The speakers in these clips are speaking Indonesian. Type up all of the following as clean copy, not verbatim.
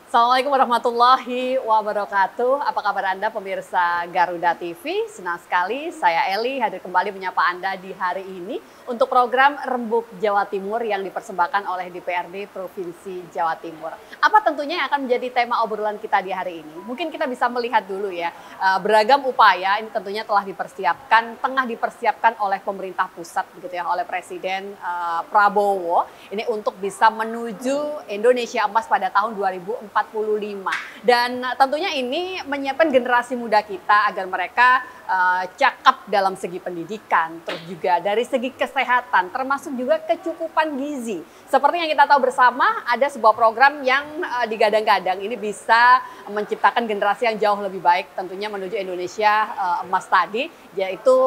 Assalamualaikum warahmatullahi wabarakatuh. Apa kabar Anda pemirsa Garuda TV? Senang sekali saya Eli hadir kembali menyapa Anda di hari ini untuk program Rembuk Jawa Timur yang dipersembahkan oleh DPRD Provinsi Jawa Timur. Apa tentunya yang akan menjadi tema obrolan kita di hari ini? Mungkin kita bisa melihat dulu ya, beragam upaya ini tentunya telah tengah dipersiapkan oleh pemerintah pusat begitu ya, oleh Presiden Prabowo ini untuk bisa menuju Indonesia Emas pada tahun 2045. Dan tentunya ini menyiapkan generasi muda kita agar mereka cakap dalam segi pendidikan, terus juga dari segi kesehatan, termasuk juga kecukupan gizi. Seperti yang kita tahu bersama, ada sebuah program yang digadang-gadang ini bisa menciptakan generasi yang jauh lebih baik, tentunya menuju Indonesia Emas tadi, yaitu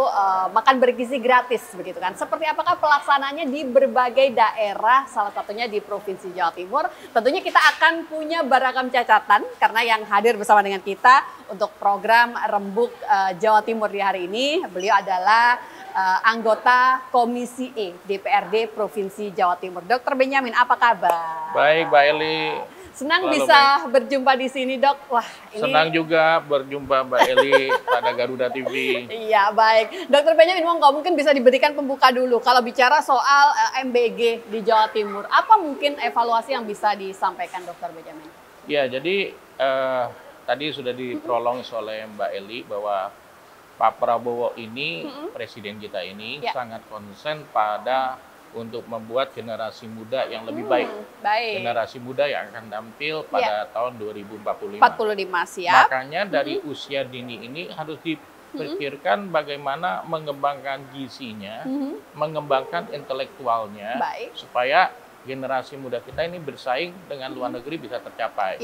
makan bergizi gratis, begitu kan? Seperti apakah pelaksananya di berbagai daerah, salah satunya di Provinsi Jawa Timur. Tentunya kita akan punya beragam cacatan, karena yang hadir bersama dengan kita untuk program Rembuk Jawa Timur di hari ini, beliau adalah anggota Komisi E DPRD Provinsi Jawa Timur. Dr. Benyamin, apa kabar? Baik, Mbak Eli. Senang bisa berjumpa di sini, Dok. Wah, ini senang juga berjumpa Mbak Eli pada Garuda TV. Iya, baik. Dr. Benyamin, mungkin bisa diberikan pembuka dulu. Kalau bicara soal MBG di Jawa Timur, apa mungkin evaluasi yang bisa disampaikan, Dr. Benyamin? Ya, jadi tadi sudah diprolong oleh Mbak Eli bahwa Pak Prabowo ini, presiden kita ini sangat konsen pada untuk membuat generasi muda yang lebih baik. Generasi muda yang akan tampil pada tahun 2045. 45, siap. Makanya dari usia dini ini harus dipikirkan bagaimana mengembangkan gizinya, mengembangkan intelektualnya, supaya generasi muda kita ini bersaing dengan luar negeri bisa tercapai.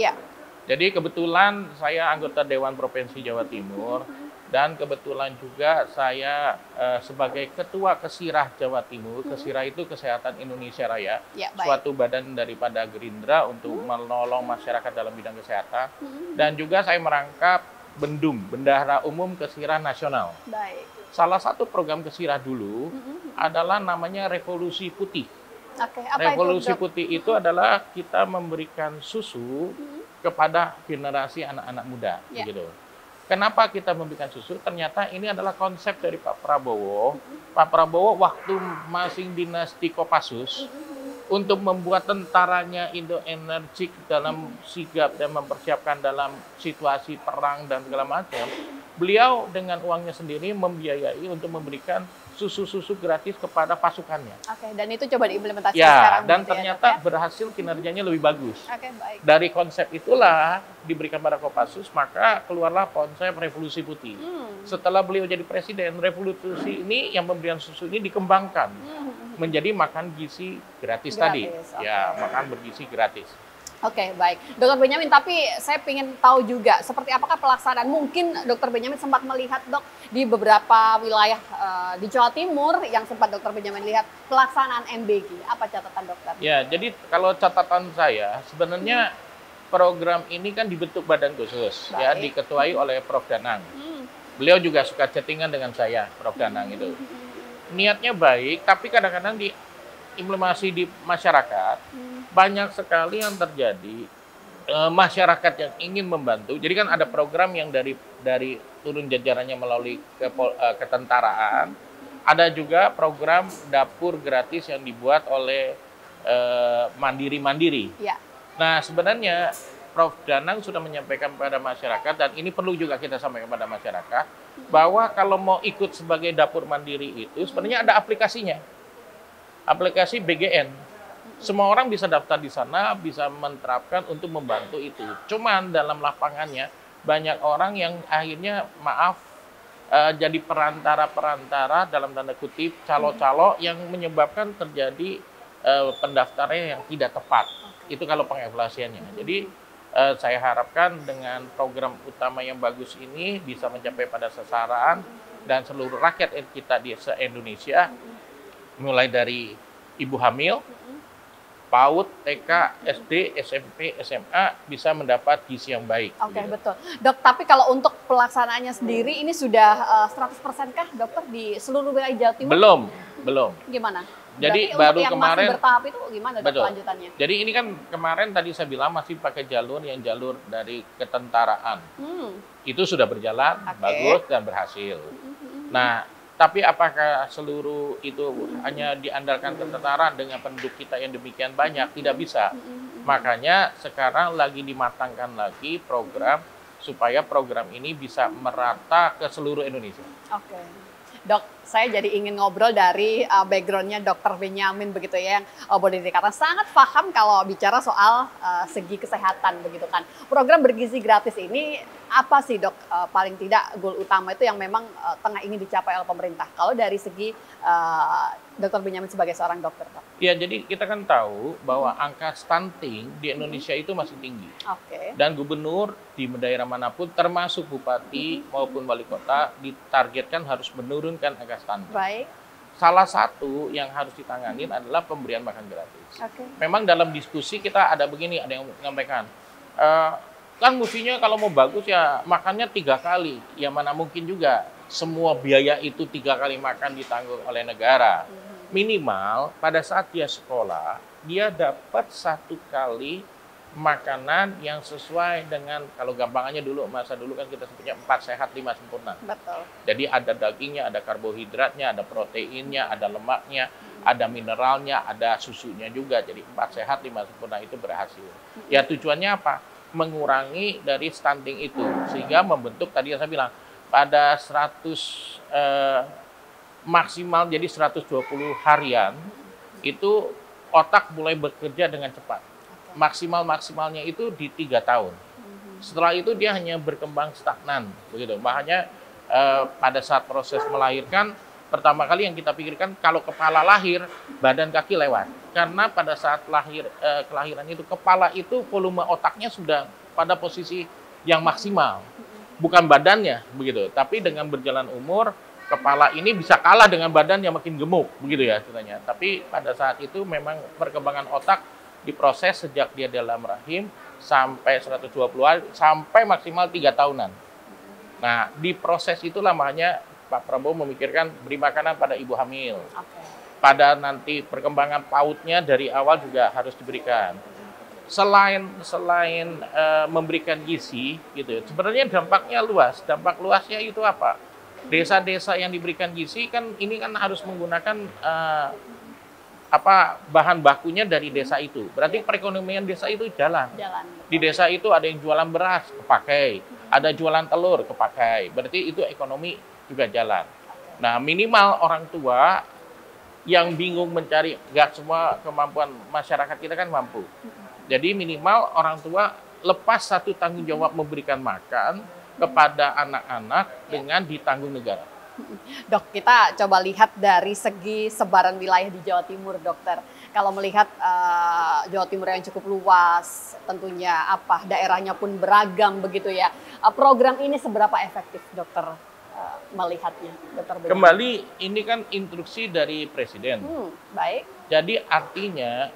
Jadi kebetulan saya anggota Dewan Provinsi Jawa Timur, dan kebetulan juga saya sebagai Ketua Kesirah Jawa Timur. Kesirah itu Kesehatan Indonesia Raya, suatu badan daripada Gerindra untuk menolong masyarakat dalam bidang kesehatan. Dan juga saya merangkap Bendum, Bendahara Umum Kesirah Nasional. Salah satu program Kesirah dulu adalah namanya Revolusi Putih. Revolusi Putih itu adalah kita memberikan susu kepada generasi anak-anak muda, begitu. Kenapa kita memberikan susu? Ternyata ini adalah konsep dari Pak Prabowo. Pak Prabowo waktu masih dinasti Kopassus untuk membuat tentaranya Indo energik dalam sigap dan mempersiapkan dalam situasi perang dan segala macam. Beliau dengan uangnya sendiri membiayai untuk memberikan susu-susu gratis kepada pasukannya. Dan itu coba diimplementasikan sekarang. Dan ternyata berhasil, kinerjanya lebih bagus. Dari konsep itulah diberikan pada Kopassus, maka keluarlah konsep Revolusi Putih. Setelah beliau jadi presiden, revolusi ini yang pemberian susu ini dikembangkan menjadi makan gizi gratis tadi. Makan bergizi gratis. Baik. Dr. Benyamin, tapi saya ingin tahu juga seperti apakah pelaksanaan. Mungkin Dr. Benyamin sempat melihat, Dok, di beberapa wilayah di Jawa Timur yang sempat Dr. Benyamin lihat pelaksanaan MBG. Apa catatan dokter? Ya, jadi kalau catatan saya, sebenarnya program ini kan dibentuk badan khusus, diketuai oleh Prof. Danang. Beliau juga suka chattingan dengan saya, Prof. Danang itu. Niatnya baik, tapi kadang-kadang implementasi di masyarakat, banyak sekali yang terjadi masyarakat yang ingin membantu. Jadi kan ada program yang dari turun jajarannya melalui ketentaraan, ada juga program dapur gratis yang dibuat oleh mandiri-mandiri. Nah, sebenarnya Prof. Danang sudah menyampaikan kepada masyarakat, dan ini perlu juga kita sampaikan kepada masyarakat, bahwa kalau mau ikut sebagai dapur mandiri itu sebenarnya ada aplikasinya. Aplikasi BGN. Semua orang bisa daftar di sana, bisa menerapkan untuk membantu itu. Cuman dalam lapangannya banyak orang yang akhirnya jadi perantara-perantara dalam tanda kutip calo-calo yang menyebabkan terjadi pendaftarannya yang tidak tepat. Itu kalau pengevaluasiannya. Jadi saya harapkan dengan program utama yang bagus ini bisa mencapai pada sasaran, dan seluruh rakyat kita di se-Indonesia, mulai dari ibu hamil, PAUD, TK, SD, SMP, SMA bisa mendapat gizi yang baik. Betul. Dok, tapi kalau untuk pelaksanaannya sendiri ini sudah 100% kah dokter di seluruh wilayah Jawa Timur? Belum. Gimana? Jadi berarti baru yang kemarin masih bertahap itu gimana Dok kelanjutannya? Jadi ini kan kemarin tadi saya bilang masih pakai jalur dari ketentaraan. Itu sudah berjalan bagus dan berhasil. Nah, tapi apakah seluruh itu hanya diandalkan ketentaraan dengan penduduk kita yang demikian banyak? Tidak bisa. Makanya sekarang lagi dimatangkan lagi program supaya program ini bisa merata ke seluruh Indonesia. Oke. Dok, saya jadi ingin ngobrol dari background-nya Dr. Benyamin begitu ya, yang boleh dikatakan sangat paham kalau bicara soal segi kesehatan begitu kan. Program bergizi gratis ini apa sih Dok, paling tidak goal utama itu yang memang tengah ingin dicapai oleh pemerintah? Kalau dari segi Dr. Benyamin sebagai seorang dokter, Dok. Ya, jadi kita kan tahu bahwa angka stunting di Indonesia itu masih tinggi. Dan gubernur di daerah manapun, termasuk bupati maupun wali kota, ditargetkan harus menurunkan angka stunting. Baik. Salah satu yang harus ditangani adalah pemberian makan gratis. Memang dalam diskusi kita ada begini, ada yang menyampaikan, kan mestinya kalau mau bagus ya makannya 3 kali. Ya mana mungkin juga semua biaya itu 3 kali makan ditanggung oleh negara. Minimal pada saat dia sekolah, dia dapat 1 kali makanan yang sesuai dengan, kalau gampangannya dulu, masa dulu kan kita sebutnya 4 sehat 5 sempurna. Betul. Jadi ada dagingnya, ada karbohidratnya, ada proteinnya, ada lemaknya, ada mineralnya, ada susunya juga. Jadi 4 sehat 5 sempurna itu berhasil. Ya tujuannya apa? Mengurangi dari stunting itu, sehingga membentuk tadi yang saya bilang, pada 100 maksimal jadi 120 harian itu otak mulai bekerja dengan cepat. Maksimalnya itu di 3 tahun. Setelah itu dia hanya berkembang stagnan begitu. Makanya pada saat proses melahirkan pertama kali yang kita pikirkan kalau kepala lahir, badan kaki lewat. Karena pada saat kelahiran itu kepala itu volume otaknya sudah pada posisi yang maksimal. Bukan badannya begitu, tapi dengan berjalan umur kepala ini bisa kalah dengan badan yang makin gemuk, begitu ya ceritanya. Tapi pada saat itu memang perkembangan otak diproses sejak dia dalam rahim sampai 120 hari, sampai maksimal 3 tahunan. Nah, di proses itulah makanya Pak Prabowo memikirkan beri makanan pada ibu hamil. Pada nanti perkembangan PAUD-nya dari awal juga harus diberikan. Selain memberikan gizi, gitu, sebenarnya dampaknya luas. Dampak luasnya itu apa? Desa-desa yang diberikan gizi kan ini kan harus menggunakan bahan bakunya dari desa itu. Berarti perekonomian desa itu jalan. Di desa itu ada yang jualan beras, kepakai. Ada jualan telur, kepakai. Berarti itu ekonomi juga jalan. Nah, minimal orang tua yang bingung mencari, nggak semua kemampuan masyarakat kita kan mampu. Jadi minimal orang tua lepas satu tanggung jawab memberikan makan kepada anak-anak dengan ditanggung negara. Dok, kita coba lihat dari segi sebaran wilayah di Jawa Timur, dokter. Kalau melihat Jawa Timur yang cukup luas, tentunya daerahnya pun beragam begitu ya. Program ini seberapa efektif, dokter, melihatnya, dokter? Kembali, ini kan instruksi dari Presiden. Baik. Jadi artinya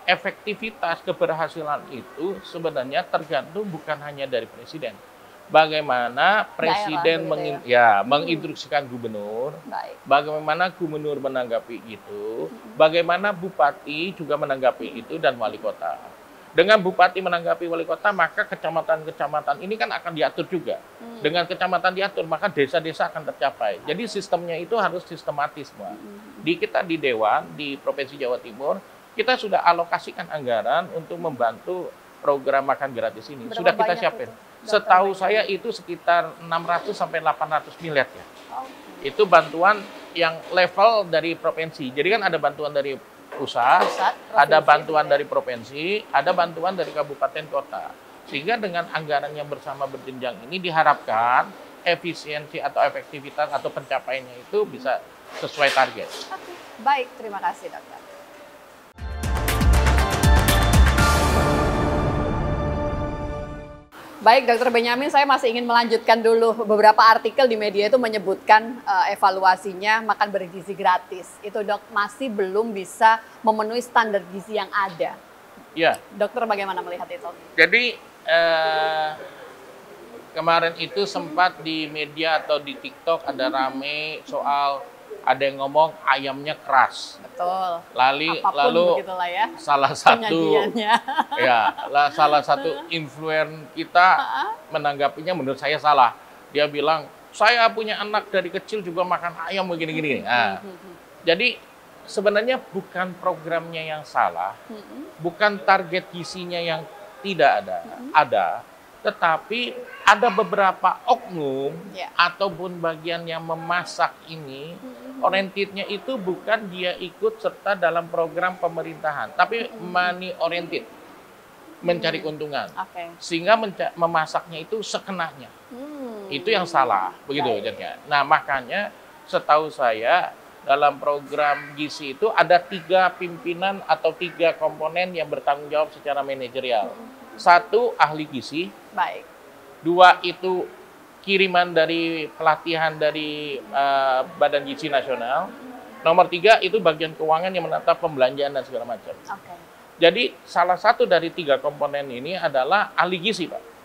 efektivitas keberhasilan itu sebenarnya tergantung bukan hanya dari Presiden. Bagaimana Presiden menginstruksikan gubernur, bagaimana gubernur menanggapi itu, bagaimana bupati juga menanggapi itu, dan wali kota. Dengan bupati menanggapi wali kota, maka kecamatan-kecamatan ini kan akan diatur juga. Dengan kecamatan diatur, maka desa-desa akan tercapai. Jadi sistemnya itu harus sistematis semua. Kita di Dewan, di Provinsi Jawa Timur, kita sudah alokasikan anggaran untuk membantu program makan gratis ini. Sudah kita siapin. Setahu saya itu sekitar 600 sampai 800 miliar ya. Itu bantuan yang level dari provinsi. Jadi kan ada bantuan dari pusat, ada bantuan dari provinsi, ada bantuan dari kabupaten kota. Sehingga dengan anggaran yang bersama berjenjang ini diharapkan efisiensi atau efektivitas atau pencapaiannya itu bisa sesuai target. Baik, terima kasih dokter. Baik, Dokter Benyamin, saya masih ingin melanjutkan dulu. Beberapa artikel di media itu menyebutkan evaluasinya makan bergizi gratis. Itu dok masih belum bisa memenuhi standar gizi yang ada. Ya. Dokter bagaimana melihat itu? Jadi kemarin itu sempat di media atau di TikTok ada rame soal ada yang ngomong ayamnya keras. Betul. Lalu ya, salah satu influencer kita menanggapinya menurut saya salah. Dia bilang, saya punya anak dari kecil juga makan ayam begini-gini. Nah, jadi sebenarnya bukan programnya yang salah, bukan target gizinya yang tidak ada, tetapi ada beberapa oknum ataupun bagian yang memasak ini, orientednya itu bukan dia ikut serta dalam program pemerintahan, tapi money oriented, mencari keuntungan, sehingga memasaknya itu sekenanya. Itu yang salah, begitu jadinya. Nah, makanya setahu saya dalam program gizi itu ada 3 pimpinan atau 3 komponen yang bertanggung jawab secara manajerial. 1, ahli gizi. 2, itu kiriman dari pelatihan dari Badan Gizi Nasional. Nomor 3, itu bagian keuangan yang menata pembelanjaan dan segala macam. Jadi salah satu dari 3 komponen ini adalah ahli gizi, Pak.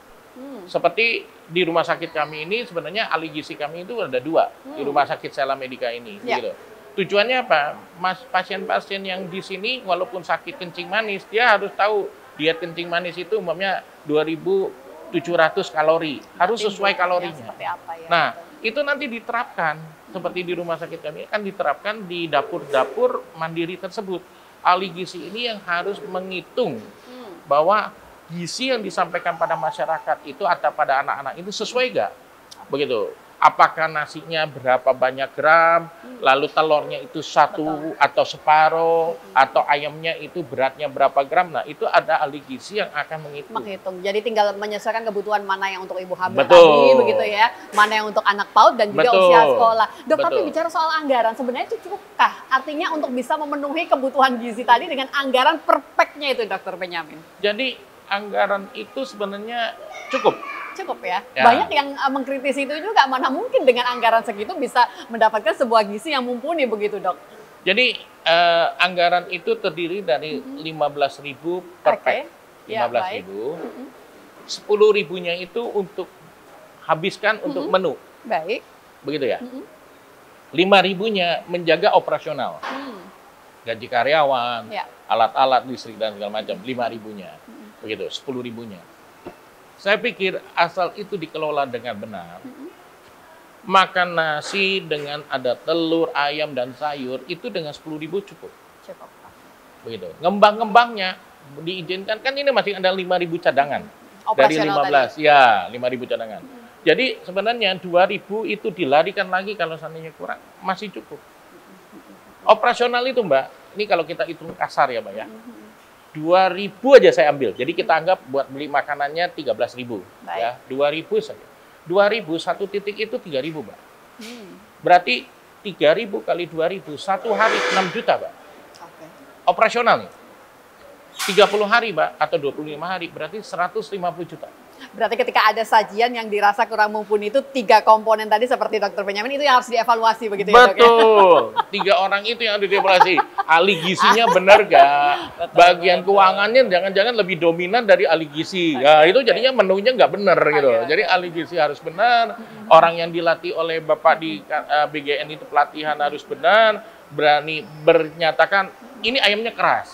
Seperti di rumah sakit kami ini, sebenarnya ahli gizi kami itu ada 2 di rumah sakit Sela Medica ini. Gitu. Tujuannya apa? Pasien-pasien yang di sini walaupun sakit kencing manis, dia harus tahu diet kencing manis itu umumnya 2.700 kalori. Harus sesuai kalorinya. Nah, itu nanti diterapkan. Seperti di rumah sakit kami kan diterapkan di dapur-dapur mandiri tersebut. Ahli gizi ini yang harus menghitung bahwa gizi yang disampaikan pada masyarakat itu atau pada anak-anak itu sesuai nggak? Begitu. Apakah nasinya berapa banyak gram, lalu telurnya itu 1 atau separuh, atau ayamnya itu beratnya berapa gram. Nah, itu ada ahli gizi yang akan menghitung. Jadi tinggal menyesuaikan kebutuhan mana yang untuk ibu hamil tadi, begitu ya, mana yang untuk anak PAUD dan juga usia sekolah. Dok, tapi bicara soal anggaran, sebenarnya itu cukupkah? Artinya untuk bisa memenuhi kebutuhan gizi tadi dengan anggaran perfectnya itu, Dokter Benyamin? Jadi anggaran itu sebenarnya cukup ya. Banyak yang mengkritisi itu juga, mana mungkin dengan anggaran segitu bisa mendapatkan sebuah gizi yang mumpuni begitu, Dok. Jadi anggaran itu terdiri dari 15.000 per pack. 15.000. 10.000-nya itu untuk habiskan untuk menu. Begitu ya. 5.000-nya menjaga operasional. Gaji karyawan, alat-alat listrik dan segala macam, 5.000-nya. Begitu, 10.000-nya. Saya pikir asal itu dikelola dengan benar, makan nasi dengan ada telur, ayam, dan sayur, itu dengan 10.000 cukup. Begitu. Ngembang-ngembangnya diizinkan, kan ini masih ada 5.000 cadangan. Dari 15, tadi. Ya 5.000 cadangan. Jadi sebenarnya 2.000 itu dilarikan lagi kalau seandainya kurang, masih cukup. Operasional itu, Mbak, ini kalau kita hitung kasar ya, Mbak ya. 2.000 aja saya ambil. Jadi kita anggap buat beli makanannya 13.000 ya. 2.000 saja. 2.000 satu titik itu 3.000, Mbak. Berarti 3.000 kali 2.000 satu hari 6 juta, Mbak. Operasional nih. 30 hari, Mbak, atau 25 hari berarti 150 juta. Berarti ketika ada sajian yang dirasa kurang mumpuni itu 3 komponen tadi seperti Dokter Benyamin itu yang harus dievaluasi begitu ya, Dok? Betul. 3 orang itu yang harus dievaluasi. Ahli gizinya benar gak? Bagian keuangannya jangan-jangan lebih dominan dari ahli gizi. Ya, itu jadinya menunya nggak benar gitu. Jadi ahli gizi harus benar. Orang yang dilatih oleh Bapak di BGN itu pelatihan harus benar. Berani bernyatakan ini ayamnya keras.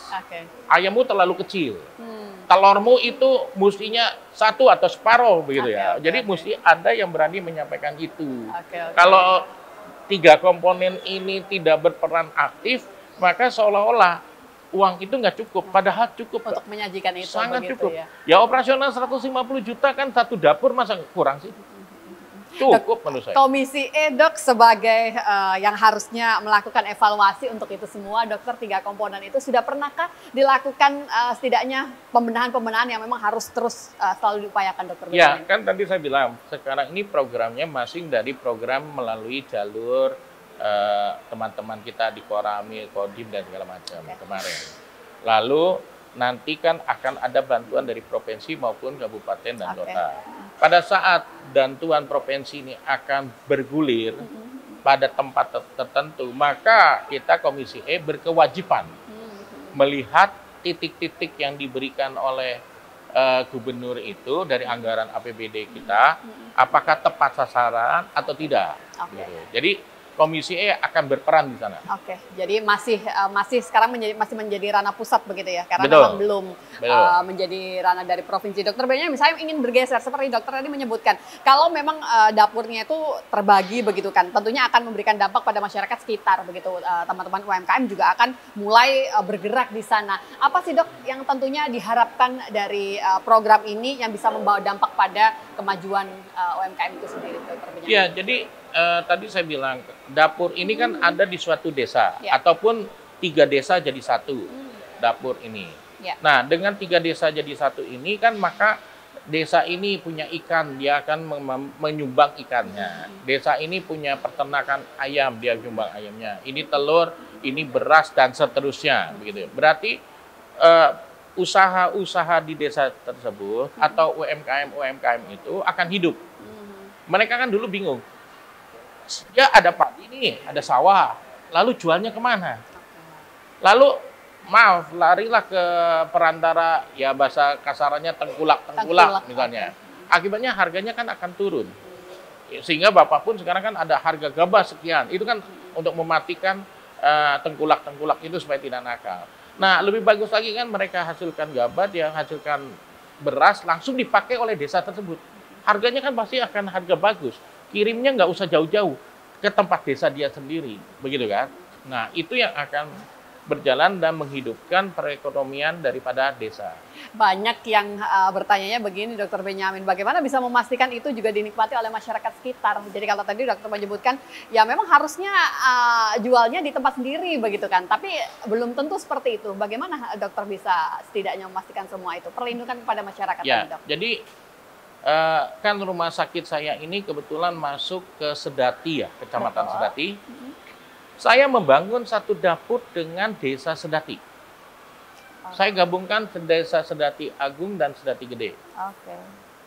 Ayammu terlalu kecil. Telurmu itu mestinya 1 atau separuh begitu ya. Jadi mesti ada yang berani menyampaikan itu. Kalau 3 komponen ini tidak berperan aktif, maka seolah-olah uang itu nggak cukup. Padahal cukup untuk menyajikan itu. Sangat cukup. Ya operasional 150 juta kan satu dapur, masa kurang sih? Cukup menurut saya. Komisi E, Dok, sebagai yang harusnya melakukan evaluasi untuk itu semua, Dokter, 3 komponen itu sudah pernahkah dilakukan setidaknya pembenahan-pembenahan yang memang harus terus selalu diupayakan, Dokter? Ya, kan tadi saya bilang, sekarang ini programnya masing dari program melalui jalur teman-teman kita di Koramil, Kodim, dan segala macam kemarin. Lalu nanti kan akan ada bantuan dari provinsi maupun kabupaten dan kota. Pada saat bantuan provinsi ini akan bergulir pada tempat tertentu, maka kita Komisi E berkewajiban melihat titik-titik yang diberikan oleh gubernur itu dari anggaran APBD kita, apakah tepat sasaran atau tidak. Jadi Komisi E akan berperan di sana. Oke, jadi masih sekarang masih menjadi ranah pusat begitu ya, karena Betul. memang belum menjadi ranah dari provinsi. Dokter Benyamin, misalnya ingin bergeser seperti dokter tadi menyebutkan, kalau memang dapurnya itu terbagi begitu kan, tentunya akan memberikan dampak pada masyarakat sekitar begitu. Teman-teman UMKM juga akan mulai bergerak di sana. Apa sih dok yang tentunya diharapkan dari program ini yang bisa membawa dampak pada kemajuan UMKM itu sendiri, dokter Benyamin? Iya, jadi tadi saya bilang dapur ini kan ada di suatu desa ataupun 3 desa jadi satu dapur ini. Nah, dengan 3 desa jadi satu ini kan maka desa ini punya ikan, dia akan menyumbang ikannya. Desa ini punya peternakan ayam, dia menyumbang ayamnya. Ini telur, ini beras dan seterusnya begitu. Berarti usaha-usaha di desa tersebut atau UMKM itu akan hidup. Mereka kan dulu bingung. Ya ada padi nih, ada sawah, lalu jualnya kemana? Lalu maaf, larilah ke perantara, ya bahasa kasarannya tengkulak misalnya. Akibatnya harganya kan akan turun. Sehingga Bapak pun sekarang kan ada harga gabah sekian. Itu kan untuk mematikan tengkulak itu supaya tidak nakal. Nah, lebih bagus lagi kan mereka hasilkan gabah, dia hasilkan beras, langsung dipakai oleh desa tersebut. Harganya kan pasti akan harga bagus. Kirimnya nggak usah jauh-jauh ke tempat desa dia sendiri, begitu kan? Nah, itu yang akan berjalan dan menghidupkan perekonomian daripada desa. Banyak yang bertanya begini, Dokter Benyamin, bagaimana bisa memastikan itu juga dinikmati oleh masyarakat sekitar? Jadi kalau tadi dokter menyebutkan, ya memang harusnya jualnya di tempat sendiri, begitu kan? Tapi belum tentu seperti itu. Bagaimana dokter bisa setidaknya memastikan semua itu? Perlindungan kepada masyarakat ya, tadi, dok. Jadi kan rumah sakit saya ini kebetulan masuk ke Sedati ya, Kecamatan Sedati. Saya membangun satu dapur dengan desa Sedati. Saya gabungkan desa Sedati Agung dan Sedati Gede.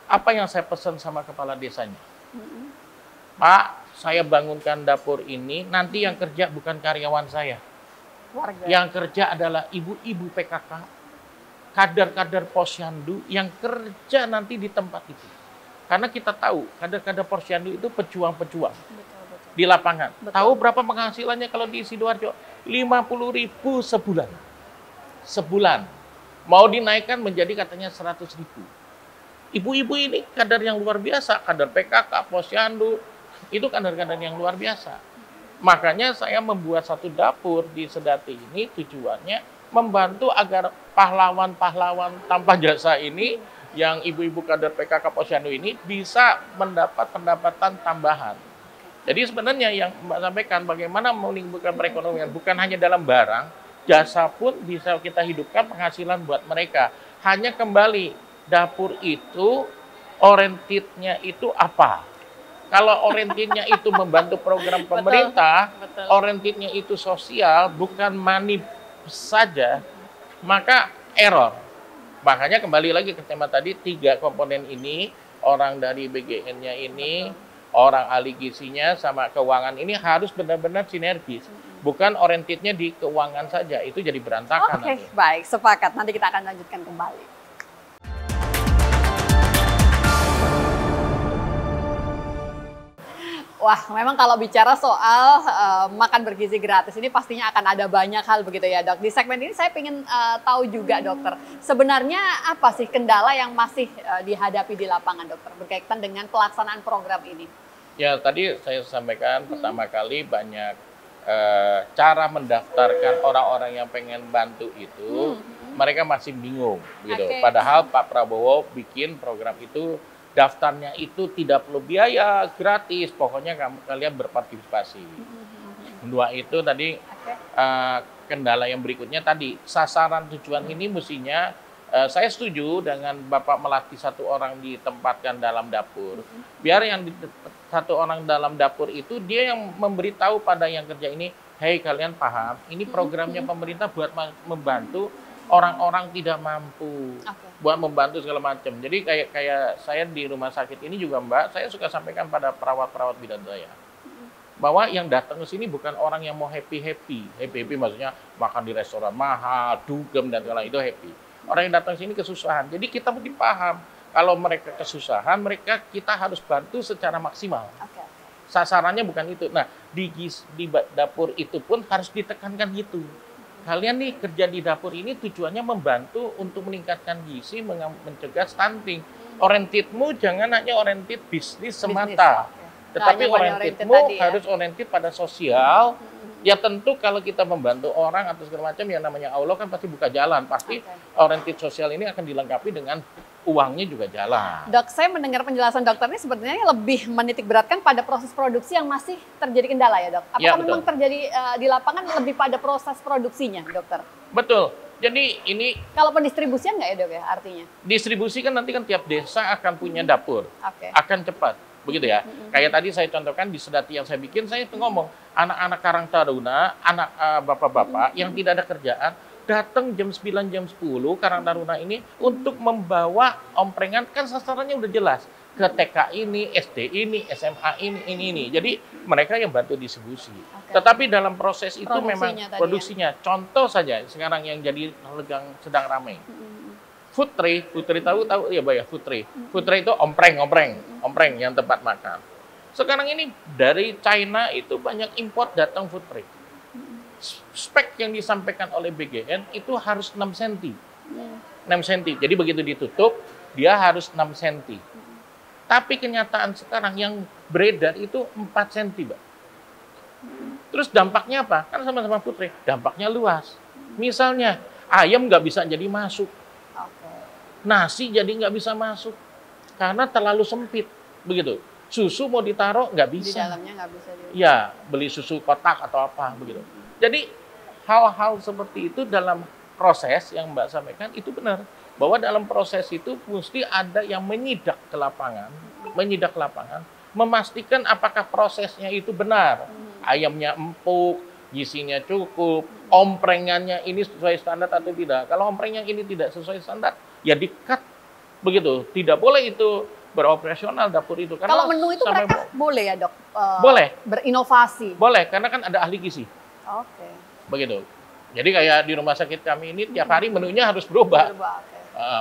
Apa yang saya pesan sama kepala desanya? Pak, saya bangunkan dapur ini, nanti yang kerja bukan karyawan saya. Yang kerja adalah ibu-ibu PKK, kader-kader posyandu yang kerja nanti di tempat itu. Karena kita tahu kader-kader posyandu itu pejuang-pejuang di lapangan. Tahu berapa penghasilannya kalau di Sidoarjo? 50.000 sebulan. Sebulan. Mau dinaikkan menjadi katanya 100.000. Ibu-ibu ini kader yang luar biasa, kader PKK, posyandu, itu kader-kader yang luar biasa. Makanya saya membuat satu dapur di Sedati ini tujuannya membantu agar pahlawan-pahlawan tanpa jasa ini, yang ibu-ibu kader PKK Posyandu ini bisa mendapat pendapatan tambahan. Jadi sebenarnya yang Mbak sampaikan, bagaimana menimbulkan perekonomian, bukan hanya dalam barang, jasa pun bisa kita hidupkan penghasilan buat mereka. Hanya kembali, dapur itu, orientednya itu apa? Kalau orientednya itu membantu program pemerintah, orientednya itu sosial, bukan money saja, maka error. Makanya kembali lagi ke tema tadi, 3 komponen ini, orang dari BGN-nya ini, orang ahli gizinya sama keuangan ini harus benar-benar sinergis. Bukan orientednya di keuangan saja, itu jadi berantakan. Oke, baik, sepakat. Nanti kita akan lanjutkan kembali. Wah, memang kalau bicara soal makan bergizi gratis ini pastinya akan ada banyak hal begitu ya, Dok. Di segmen ini saya ingin tahu juga, Dokter, sebenarnya apa sih kendala yang masih dihadapi di lapangan, Dokter, berkaitan dengan pelaksanaan program ini? Ya, tadi saya sampaikan pertama kali banyak cara mendaftarkan orang-orang yang pengen bantu itu, mereka masih bingung gitu. Padahal Pak Prabowo bikin program itu, daftarnya itu tidak perlu biaya, gratis, pokoknya kalian berpartisipasi. Dua itu tadi kendala yang berikutnya tadi, sasaran tujuan ini mestinya, saya setuju dengan Bapak melatih 1 orang ditempatkan dalam dapur. Biar yang 1 orang dalam dapur itu dia yang memberitahu pada yang kerja ini, hei kalian paham, ini programnya pemerintah buat membantu orang-orang tidak mampu, buat membantu segala macam. Jadi kayak saya di rumah sakit ini juga, Mbak, saya suka sampaikan pada perawat-perawat bidan saya, bahwa yang datang ke sini bukan orang yang mau happy maksudnya makan di restoran mahal, dugem dan segala itu happy. Orang yang datang ke sini kesusahan. Jadi kita mesti paham, kalau mereka kesusahan, kita harus bantu secara maksimal. sasarannya bukan itu. Nah, di dapur itu pun harus ditekankan gitu. Kalian nih kerja di dapur ini tujuannya membantu untuk meningkatkan gizi, mencegah stunting. Orientedmu jangan hanya oriented bisnis semata. Tetapi orientedmu harus oriented pada sosial. Ya tentu kalau kita membantu orang atau segala macam, yang namanya Allah kan pasti buka jalan. Pasti oriented sosial ini akan dilengkapi dengan uangnya juga jalan. Dok, saya mendengar penjelasan dokter ini sebenarnya lebih menitik beratkan pada proses produksi yang masih terjadi kendala ya dok? Apakah memang terjadi di lapangan lebih pada proses produksinya dokter? Betul. Jadi ini... Kalau pendistribusian nggak ya dok ya artinya? Distribusi kan nanti kan tiap desa akan punya dapur. Akan cepat. Begitu ya. Kayak tadi saya contohkan di Sedati yang saya bikin, saya itu ngomong, anak-anak Karang Taruna, anak bapak-bapak yang tidak ada kerjaan, datang jam 9, jam 10 Karang Taruna ini untuk membawa omprengan, kan sasarannya udah jelas. Ke TK ini, SD ini, SMA ini. Jadi mereka yang bantu distribusi. Tetapi dalam proses itu produksinya. Contoh saja sekarang yang jadi sedang ramai. Food tray tahu ya Mbak ya, food tray. Food tray itu ompreng yang tempat makan. Sekarang ini dari China itu banyak import datang food tray. Spek yang disampaikan oleh BGN itu harus 6 cm. 6 cm. Jadi begitu ditutup dia harus 6 cm. Tapi kenyataan sekarang yang beredar itu 4 cm, Mbak. Terus dampaknya apa? Kan sama-sama food tray, dampaknya luas. Misalnya ayam nggak bisa jadi masuk. Nasi jadi nggak bisa masuk karena terlalu sempit, begitu. Susu mau ditaruh nggak bisa. Di dalamnya nggak bisa. Ya, beli susu kotak atau apa, begitu. Jadi hal-hal seperti itu dalam proses yang Mbak sampaikan itu benar. Bahwa dalam proses itu mesti ada yang menyidak ke lapangan, memastikan apakah prosesnya itu benar. Ayamnya empuk, gizinya cukup, omprengannya ini sesuai standar atau tidak. Kalau ompreng yang ini tidak sesuai standar, ya di-cut begitu. Tidak boleh itu beroperasional dapur itu. Karena kalau menu itu mereka boleh ya dok? Boleh. Berinovasi? Boleh, karena kan ada ahli gizi. Begitu. Jadi kayak di rumah sakit kami ini tiap hari menunya harus berubah.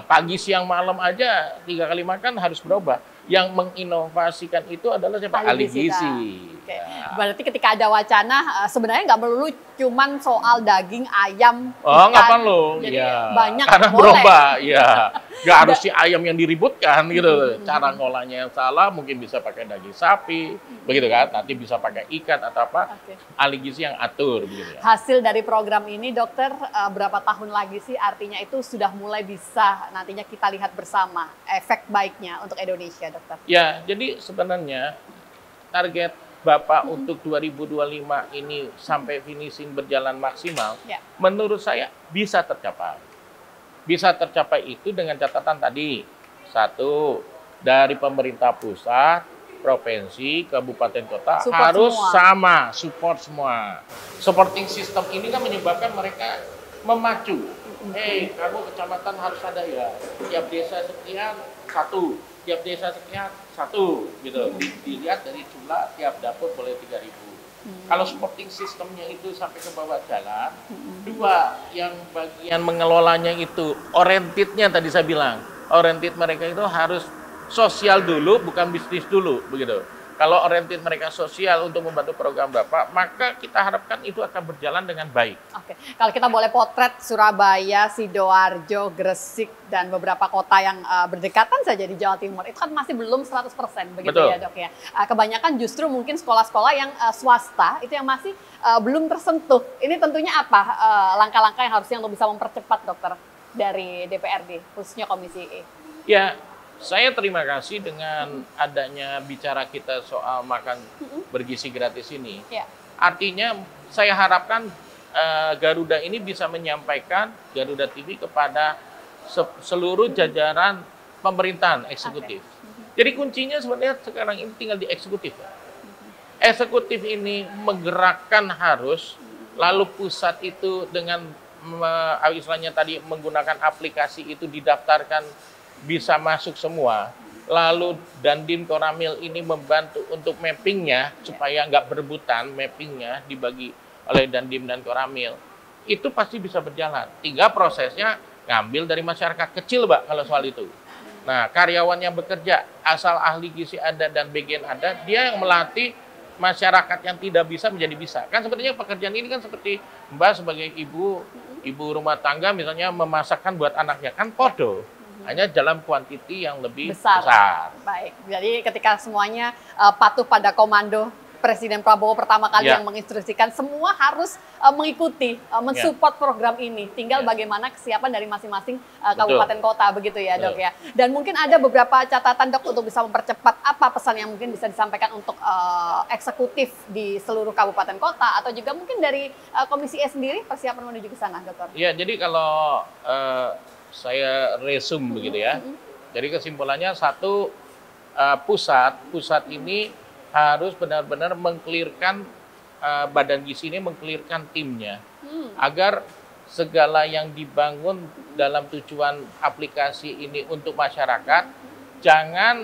Pagi, siang, malam aja 3 kali makan harus berubah. Yang menginovasikan itu adalah siapa? Ahli gizi. Berarti ketika ada wacana sebenarnya nggak melulu cuman soal daging, ayam, ikan. Nggak perlu. Ya. Banyak karena boleh. berubah. Ya. Nggak harus si ayam yang diributkan gitu. Cara ngolahnya yang salah, mungkin bisa pakai daging sapi, begitu kan? Nanti bisa pakai ikan atau apa. Ahli gizi yang atur begitu ya. Hasil dari program ini dokter berapa tahun lagi sih artinya itu sudah mulai bisa nantinya kita lihat bersama efek baiknya untuk Indonesia dokter? Ya, jadi sebenarnya target Bapak untuk 2025 ini sampai finishing berjalan maksimal, menurut saya bisa tercapai. Bisa tercapai itu dengan catatan tadi, 1, dari pemerintah pusat, provinsi, kabupaten, kota harus sama, support semua. Supporting system ini kan menyebabkan mereka memacu. Kamu kecamatan harus ada ya, tiap desa sekian 1. Tiap desa sekian 1 gitu. Dilihat dari jumlah tiap dapur boleh 3.000. Kalau supporting sistemnya itu sampai ke bawah jalan. 2, yang bagian mengelolanya itu orientednya tadi saya bilang. Oriented mereka itu harus sosial dulu, bukan bisnis dulu, begitu. Kalau oriented mereka sosial untuk membantu program Bapak, maka kita harapkan itu akan berjalan dengan baik. Kalau kita boleh potret Surabaya, Sidoarjo, Gresik, dan beberapa kota yang berdekatan saja di Jawa Timur, itu kan masih belum 100%, begitu. Betul. Ya dok ya. Kebanyakan justru mungkin sekolah-sekolah yang swasta, itu yang masih belum tersentuh. Ini tentunya apa langkah-langkah yang harusnya untuk bisa mempercepat dokter dari DPRD, khususnya Komisi E? Ya, saya terima kasih dengan adanya bicara kita soal makan bergizi gratis ini. Artinya saya harapkan Garuda ini bisa menyampaikan Garuda TV kepada seluruh jajaran pemerintahan eksekutif. Jadi kuncinya sebenarnya sekarang ini tinggal di eksekutif. Eksekutif ini menggerakkan harus, lalu pusat itu dengan istilahnya tadi menggunakan aplikasi itu didaftarkan bisa masuk semua, lalu Dandim Koramil ini membantu untuk mappingnya supaya nggak berebutan, mappingnya dibagi oleh Dandim dan Koramil, itu pasti bisa berjalan. Tinggal prosesnya ngambil dari masyarakat kecil, Mbak, kalau soal itu. Nah, karyawan yang bekerja, asal ahli gizi ada dan BGN ada, dia yang melatih masyarakat yang tidak bisa menjadi bisa. Kan sepertinya pekerjaan ini kan seperti Mbak sebagai ibu rumah tangga misalnya memasakkan buat anaknya, kan podo. Hanya dalam kuantiti yang lebih besar. Baik, jadi ketika semuanya patuh pada komando Presiden Prabowo pertama kali yang menginstruksikan, semua harus mengikuti, mensupport program ini. Tinggal bagaimana kesiapan dari masing-masing kabupaten kota, begitu ya dok ya. Dan mungkin ada beberapa catatan dok untuk bisa mempercepat apa pesan yang mungkin bisa disampaikan untuk eksekutif di seluruh kabupaten kota, atau juga mungkin dari Komisi E sendiri persiapan menuju ke sana, dokter. Iya, jadi kalau saya resume begitu ya. Jadi kesimpulannya satu, pusat ini harus benar-benar mengklirkan badan gizi ini, mengklirkan timnya, agar segala yang dibangun dalam tujuan aplikasi ini untuk masyarakat, jangan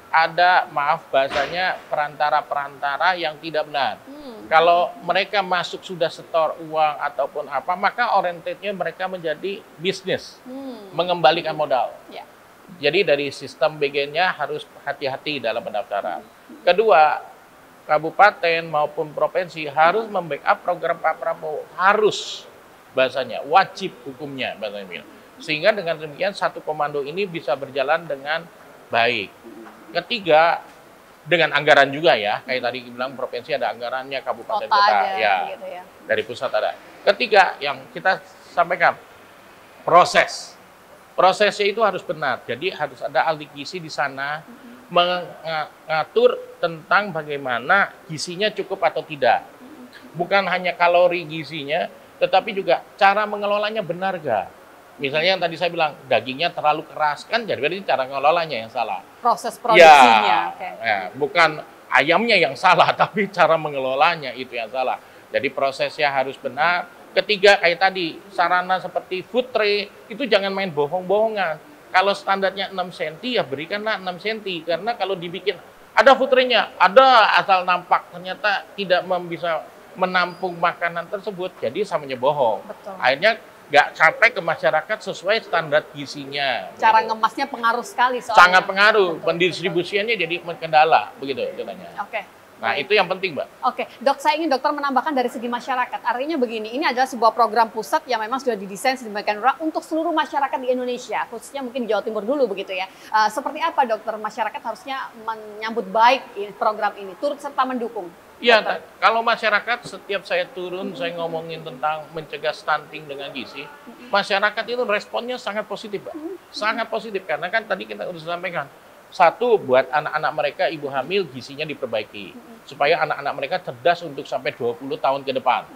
ada, maaf bahasanya, perantara-perantara yang tidak benar. Kalau mereka masuk sudah setor uang ataupun apa, maka orientednya mereka menjadi bisnis, mengembalikan modal. Jadi dari sistem BG-nya harus hati-hati dalam pendaftaran. Kedua, kabupaten maupun provinsi harus membackup program Pak Prabowo. Harus, bahasanya, wajib hukumnya, bahasanya. Sehingga dengan demikian satu komando ini bisa berjalan dengan baik. Ketiga, dengan anggaran juga ya. Kayak tadi bilang provinsi ada anggarannya, kabupaten kota ya, gitu ya. Dari pusat ada. Ketiga, yang kita sampaikan, proses. Prosesnya itu harus benar, jadi harus ada ahli gizi di sana mengatur tentang bagaimana gizinya cukup atau tidak. Bukan hanya kalori gizinya, tetapi juga cara mengelolanya benar gak? Misalnya yang tadi saya bilang, dagingnya terlalu keras, kan jadi berarti cara mengelolanya yang salah. Proses produksinya. Bukan ayamnya yang salah, tapi cara mengelolanya itu yang salah. Jadi prosesnya harus benar. Ketiga, kayak tadi, sarana seperti food tray, itu jangan main bohong-bohongan. Kalau standarnya 6 cm, ya berikanlah 6 cm. Karena kalau dibikin, ada food tray-nya, ada asal nampak, ternyata tidak bisa menampung makanan tersebut, jadi samanya bohong. Betul. Akhirnya nggak sampai ke masyarakat sesuai standar gizinya. Cara ngemasnya pengaruh sekali soalnya. Sangat pengaruh, pendistribusiannya jadi kendala, begitu ceritanya. Oke. Nah, itu yang penting, Mbak. Oke, dok, saya ingin dokter menambahkan dari segi masyarakat. Artinya begini, ini adalah sebuah program pusat yang memang sudah didesain sedemikian rupa untuk seluruh masyarakat di Indonesia, khususnya mungkin di Jawa Timur dulu begitu ya. Seperti apa dokter, masyarakat harusnya menyambut baik program ini, turut serta mendukung? Iya, kalau masyarakat setiap saya turun, saya ngomongin tentang mencegah stunting dengan gizi, masyarakat itu responnya sangat positif, Mbak. Sangat positif, karena kan tadi kita sudah sampaikan, satu, buat anak-anak mereka ibu hamil gizinya diperbaiki supaya anak-anak mereka cerdas untuk sampai 20 tahun ke depan.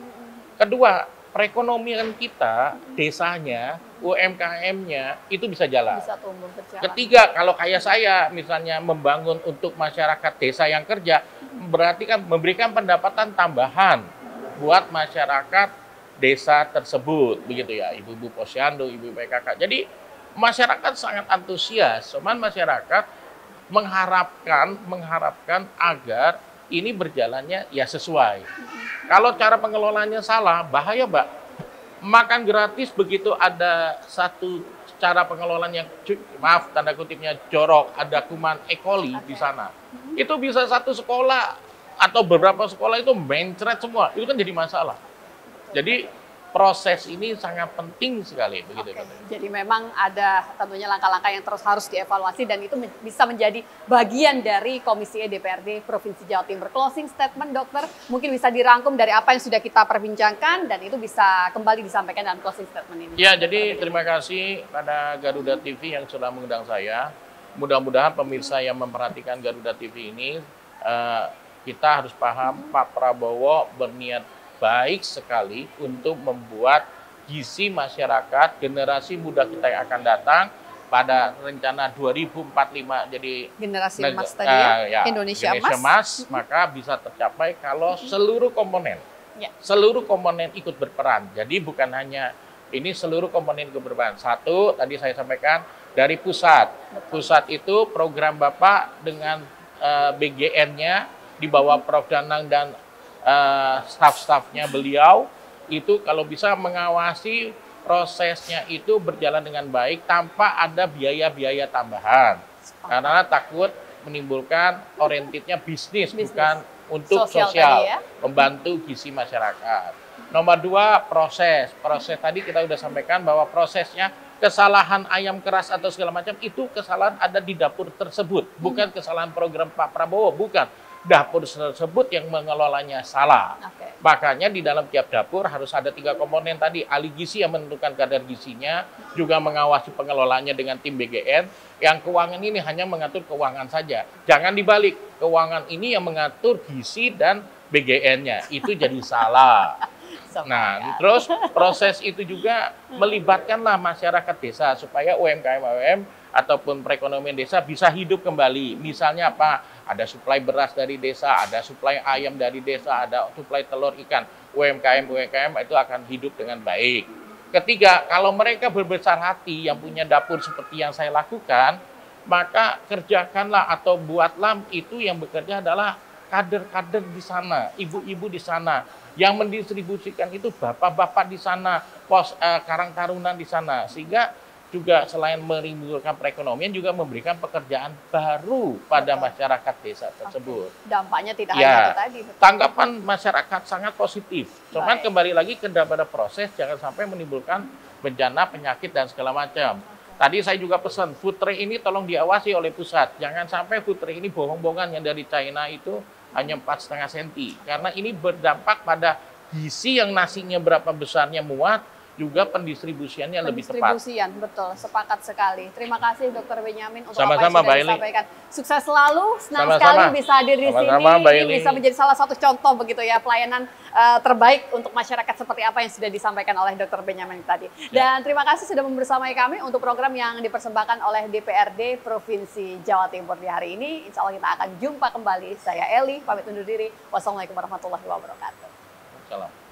Kedua, perekonomian kita, desanya, UMKM-nya itu bisa jalan. Bisa tumbuh berjalan. Ketiga, kalau kayak saya misalnya membangun untuk masyarakat desa yang kerja, berarti kan memberikan pendapatan tambahan buat masyarakat desa tersebut, begitu ya, ibu-ibu posyandu, ibu PKK. Jadi masyarakat sangat antusias, cuman masyarakat mengharapkan agar ini berjalannya ya sesuai. Kalau cara pengelolaannya salah, bahaya, Mbak. Makan gratis begitu ada satu cara pengelolaan yang, maaf tanda kutipnya, jorok, ada kuman E. coli di sana. Itu bisa satu sekolah atau beberapa sekolah itu mencret semua. Itu kan jadi masalah. Jadi proses ini sangat penting sekali, begitu. Jadi memang ada tentunya langkah-langkah yang terus harus dievaluasi dan itu bisa menjadi bagian dari Komisi E DPRD Provinsi Jawa Timur. Closing statement, dokter, mungkin bisa dirangkum dari apa yang sudah kita perbincangkan dan itu bisa kembali disampaikan dalam closing statement ini. Ya, jadi terima kasih pada Garuda TV yang sudah mengundang saya. Mudah-mudahan pemirsa yang memperhatikan Garuda TV ini, kita harus paham Pak Prabowo berniat baik sekali untuk membuat gizi masyarakat generasi muda kita yang akan datang pada rencana 2045 jadi generasi emas tadi ya, Indonesia emas, maka bisa tercapai kalau seluruh komponen ikut berperan. Jadi bukan hanya ini, seluruh komponen ikut berperan. Satu, tadi saya sampaikan dari pusat. Pusat itu program Bapak dengan BGN-nya di bawah Prof. Danang dan staf-stafnya beliau itu kalau bisa mengawasi prosesnya itu berjalan dengan baik tanpa ada biaya-biaya tambahan. Karena takut menimbulkan orientednya bisnis, bukan untuk sosial tadi ya. membantu gizi masyarakat. Nomor 2, proses. Proses tadi kita sudah sampaikan bahwa prosesnya kesalahan ayam keras atau segala macam itu kesalahan ada di dapur tersebut, bukan kesalahan program Pak Prabowo, bukan. Dapur tersebut yang mengelolanya salah. Makanya di dalam tiap dapur harus ada 3 komponen tadi, ahli gizi yang menentukan kadar gizinya, juga mengawasi pengelolanya dengan tim BGN. Yang keuangan ini hanya mengatur keuangan saja. Jangan dibalik, keuangan ini yang mengatur gizi dan BGN-nya. Itu jadi salah. Nah, terus proses itu juga melibatkanlah masyarakat desa supaya UMKM ataupun perekonomian desa bisa hidup kembali. Misalnya apa? Ada suplai beras dari desa, ada suplai ayam dari desa, ada suplai telur ikan. UMKM itu akan hidup dengan baik. Ketiga, kalau mereka berbesar hati yang punya dapur seperti yang saya lakukan, maka kerjakanlah atau buatlah itu yang bekerja adalah kader-kader di sana, ibu-ibu di sana, yang mendistribusikan itu bapak-bapak di sana, Karang Taruna di sana, sehingga juga selain menimbulkan perekonomian juga memberikan pekerjaan baru pada masyarakat desa tersebut. Dampaknya tidak hanya itu tadi. Tanggapan masyarakat sangat positif. Cuman kembali lagi kepada proses, jangan sampai menimbulkan bencana, penyakit dan segala macam. Tadi saya juga pesan, food tray ini tolong diawasi oleh pusat. Jangan sampai food tray ini bohong-bohongan yang dari China itu hanya 4,5 cm. Karena ini berdampak pada gizi yang nasinya berapa besarnya muat, juga pendistribusiannya lebih tepat. Betul, sepakat sekali. Terima kasih Dr. Benyamin untuk sama-sama, apa yang sudah disampaikan. Sukses selalu, senang sekali bisa hadir di sini. Ini bisa menjadi salah satu contoh begitu ya, pelayanan terbaik untuk masyarakat seperti apa yang sudah disampaikan oleh Dr. Benyamin tadi. Dan terima kasih sudah membersamai kami untuk program yang dipersembahkan oleh DPRD Provinsi Jawa Timur di hari ini. Insya Allah kita akan jumpa kembali. Saya Eli, pamit undur diri. Wassalamualaikum warahmatullahi wabarakatuh. Salam.